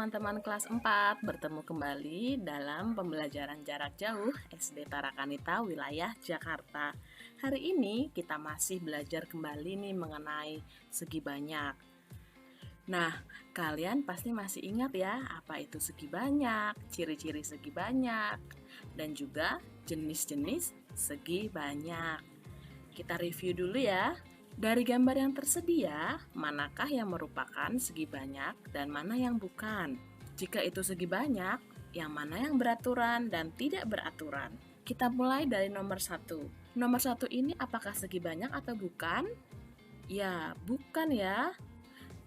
teman-teman kelas 4, bertemu kembali dalam pembelajaran jarak jauh SD Tarakanita wilayah Jakarta. Hari ini kita masih belajar kembali nih mengenai segi banyak. Nah, kalian pasti masih ingat ya apa itu segi banyak, ciri-ciri segi banyak, dan juga jenis-jenis segi banyak. Kita review dulu ya. Dari gambar yang tersedia, manakah yang merupakan segi banyak dan mana yang bukan? Jika itu segi banyak, yang mana yang beraturan dan tidak beraturan? Kita mulai dari nomor 1. Nomor 1 ini apakah segi banyak atau bukan? Ya, bukan ya.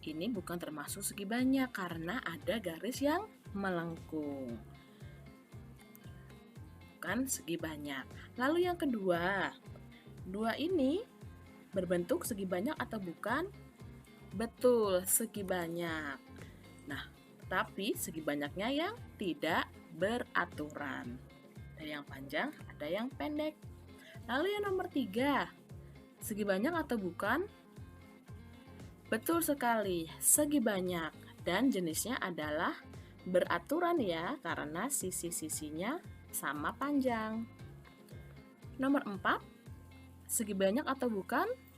Ini bukan termasuk segi banyak karena ada garis yang melengkung. Bukan segi banyak. Lalu yang kedua, dua ini berbentuk segi banyak atau bukan? Betul, segi banyak. Nah, tapi segi banyaknya yang tidak beraturan. Ada yang panjang, ada yang pendek. Lalu yang nomor 3, segi banyak atau bukan? Betul sekali, segi banyak. Dan jenisnya adalah beraturan ya, karena sisi-sisinya sama panjang. Nomor 4, segi banyak atau bukan?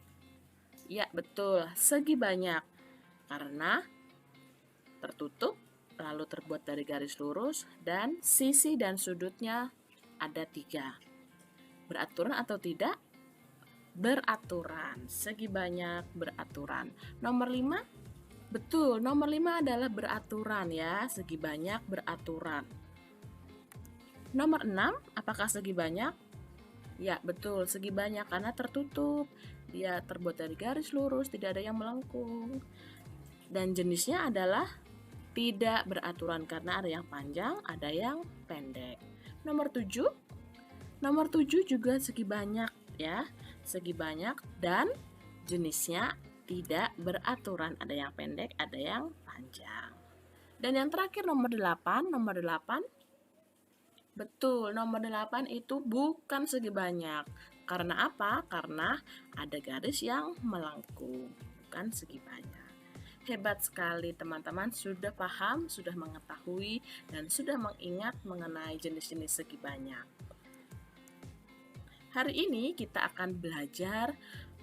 Ya, betul, segi banyak. Karena tertutup, lalu terbuat dari garis lurus, dan sisi dan sudutnya ada 3. Beraturan atau tidak? Beraturan. Segi banyak beraturan. Nomor 5? Betul, nomor 5 adalah beraturan ya, segi banyak beraturan. Nomor 6, apakah segi banyak? Ya, betul, segi banyak karena tertutup. Dia terbuat dari garis lurus, tidak ada yang melengkung. Dan jenisnya adalah tidak beraturan karena ada yang panjang, ada yang pendek. Nomor 7. Nomor 7 juga segi banyak ya. Segi banyak dan jenisnya tidak beraturan. Ada yang pendek, ada yang panjang. Dan yang terakhir nomor 8. Nomor 8. Betul, nomor 8 itu bukan segi banyak. Karena apa? Karena ada garis yang melengkung, bukan segi banyak. Hebat sekali teman-teman, sudah paham, sudah mengetahui, dan sudah mengingat mengenai jenis-jenis segi banyak. Hari ini kita akan belajar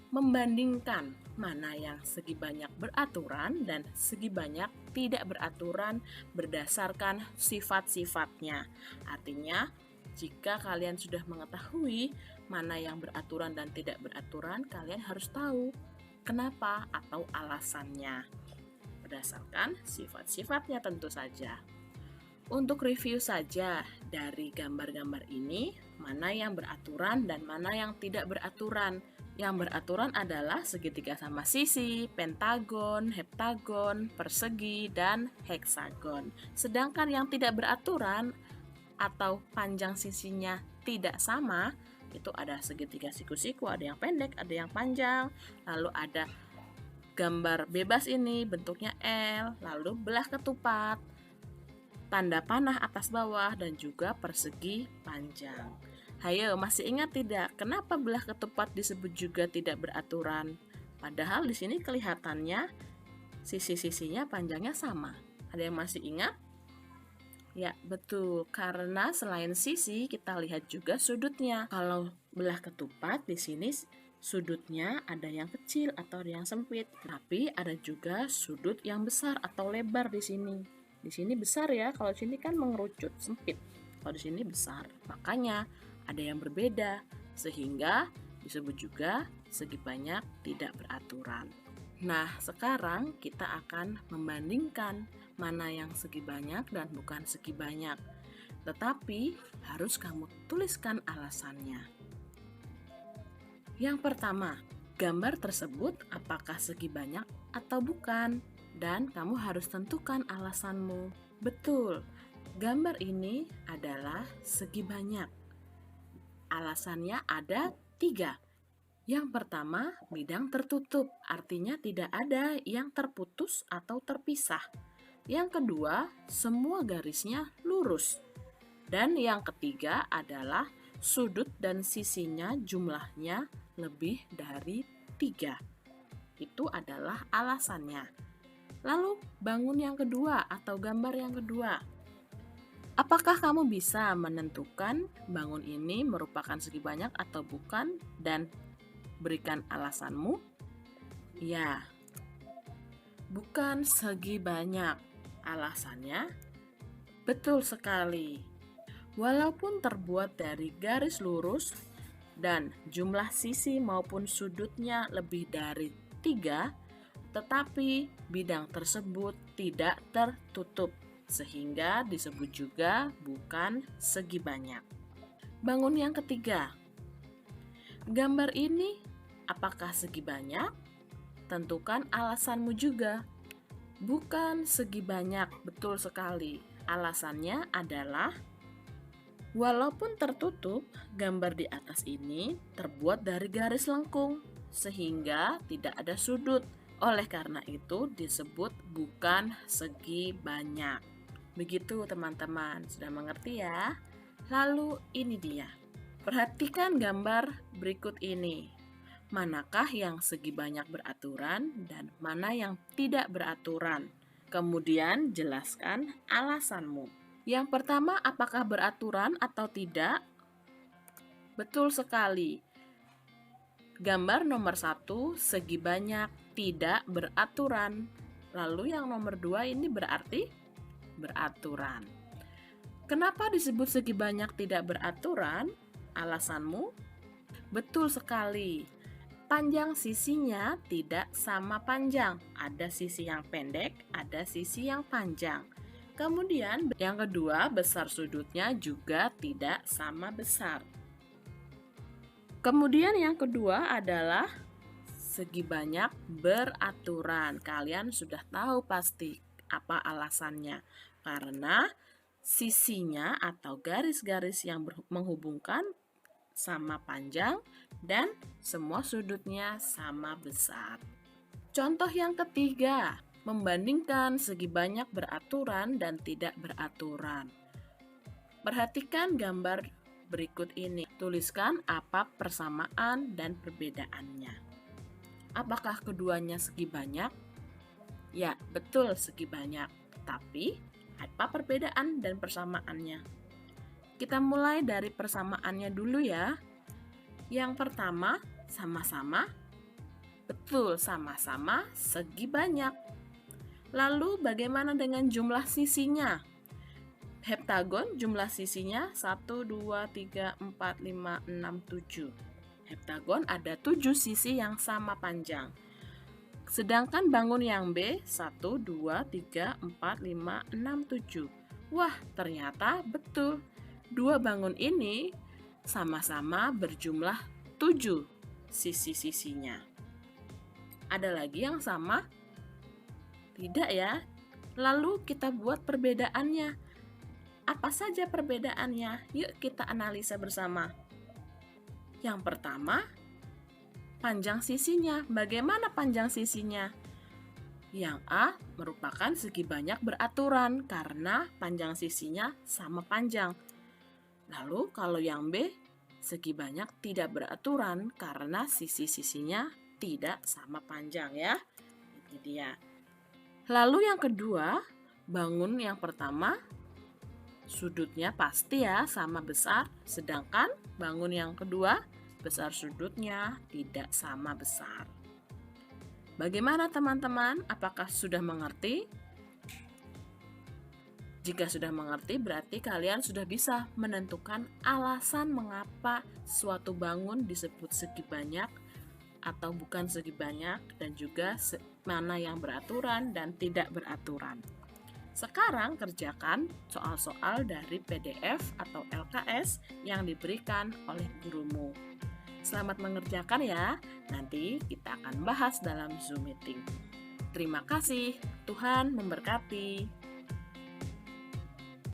membandingkan mana yang segi banyak beraturan dan segi banyak tidak beraturan berdasarkan sifat-sifatnya. Artinya, jika kalian sudah mengetahui mana yang beraturan dan tidak beraturan, kalian harus tahu kenapa atau alasannya. Berdasarkan sifat-sifatnya tentu saja. Untuk review saja dari gambar-gambar ini, mana yang beraturan dan mana yang tidak beraturan. Yang beraturan adalah segitiga sama sisi, pentagon, heptagon, persegi, dan heksagon. Sedangkan yang tidak beraturan atau panjang sisinya tidak sama, itu ada segitiga siku-siku, ada yang pendek, ada yang panjang. Lalu ada gambar bebas ini bentuknya L, lalu belah ketupat, tanda panah atas bawah, dan juga persegi panjang. Hayo, masih ingat tidak kenapa belah ketupat disebut juga tidak beraturan? Padahal di sini kelihatannya sisi-sisinya panjangnya sama. Ada yang masih ingat? Ya, betul. Karena selain sisi, kita lihat juga sudutnya. Kalau belah ketupat di sini sudutnya ada yang kecil atau ada yang sempit, tapi ada juga sudut yang besar atau lebar di sini. Di sini besar ya, kalau di sini kan mengerucut, sempit. Kalau di sini besar. Makanya ada yang berbeda, sehingga disebut juga segi banyak tidak beraturan. Nah, sekarang kita akan membandingkan mana yang segi banyak dan bukan segi banyak. Tetapi harus kamu tuliskan alasannya. Yang pertama, gambar tersebut apakah segi banyak atau bukan? Dan kamu harus tentukan alasanmu. Betul, gambar ini adalah segi banyak. Alasannya ada 3. Yang pertama, bidang tertutup, artinya tidak ada yang terputus atau terpisah. Yang kedua, semua garisnya lurus. Dan yang ketiga adalah sudut dan sisinya jumlahnya lebih dari 3. Itu adalah alasannya. Lalu bangun yang kedua atau gambar yang kedua. Apakah kamu bisa menentukan bangun ini merupakan segi banyak atau bukan dan berikan alasanmu? Ya, bukan segi banyak. Alasannya, betul sekali. Walaupun terbuat dari garis lurus dan jumlah sisi maupun sudutnya lebih dari 3, tetapi bidang tersebut tidak tertutup, sehingga disebut juga bukan segi banyak. Bangun yang ketiga. Gambar ini apakah segi banyak? Tentukan alasanmu juga. Bukan segi banyak, betul sekali. Alasannya adalah walaupun tertutup, gambar di atas ini terbuat dari garis lengkung, sehingga tidak ada sudut. Oleh karena itu disebut bukan segi banyak. Begitu teman-teman, sudah mengerti ya? Lalu ini dia. Perhatikan gambar berikut ini. Manakah yang segi banyak beraturan dan mana yang tidak beraturan? Kemudian jelaskan alasanmu. Yang pertama, apakah beraturan atau tidak? Betul sekali. Gambar nomor 1, segi banyak, tidak beraturan. Lalu yang nomor 2 ini berarti beraturan. Kenapa disebut segi banyak tidak beraturan? Alasanmu? Betul sekali. Panjang sisinya tidak sama panjang. Ada sisi yang pendek, ada sisi yang panjang. Kemudian yang kedua, besar sudutnya juga tidak sama besar. Kemudian yang kedua adalah segi banyak beraturan. Kalian sudah tahu pasti apa alasannya. Karena sisinya atau garis-garis yang menghubungkan sama panjang dan semua sudutnya sama besar. Contoh yang ketiga, membandingkan segi banyak beraturan dan tidak beraturan. Perhatikan gambar berikut ini. Tuliskan apa persamaan dan perbedaannya. Apakah keduanya segi banyak? Ya, betul segi banyak. Tapi, apa perbedaan dan persamaannya? Kita mulai dari persamaannya dulu ya. Yang pertama, sama-sama. Betul, sama-sama segi banyak. Lalu bagaimana dengan jumlah sisinya? Heptagon jumlah sisinya 1, 2, 3, 4, 5, 6, 7. Heptagon ada 7 sisi yang sama panjang. Sedangkan bangun yang B 1, 2, 3, 4, 5, 6, 7. Wah, ternyata betul. Dua bangun ini sama-sama berjumlah 7 sisi-sisinya. Ada lagi yang sama? Tidak ya. Lalu kita buat perbedaannya. Apa saja perbedaannya? Yuk kita analisa bersama. Yang pertama, panjang sisinya. Bagaimana panjang sisinya? Yang A merupakan segi banyak beraturan karena panjang sisinya sama panjang. Lalu kalau yang B, segi banyak tidak beraturan karena sisi-sisinya tidak sama panjang ya. Ini dia. Lalu yang kedua, bangun yang pertama, sudutnya pasti ya sama besar, sedangkan bangun yang kedua, besar sudutnya tidak sama besar. Bagaimana teman-teman? Apakah sudah mengerti? Jika sudah mengerti, berarti kalian sudah bisa menentukan alasan mengapa suatu bangun disebut segi banyak atau bukan segi banyak, dan juga mana yang beraturan dan tidak beraturan. Sekarang kerjakan soal-soal dari PDF atau LKS yang diberikan oleh gurumu. Selamat mengerjakan ya, nanti kita akan bahas dalam Zoom meeting. Terima kasih, Tuhan memberkati.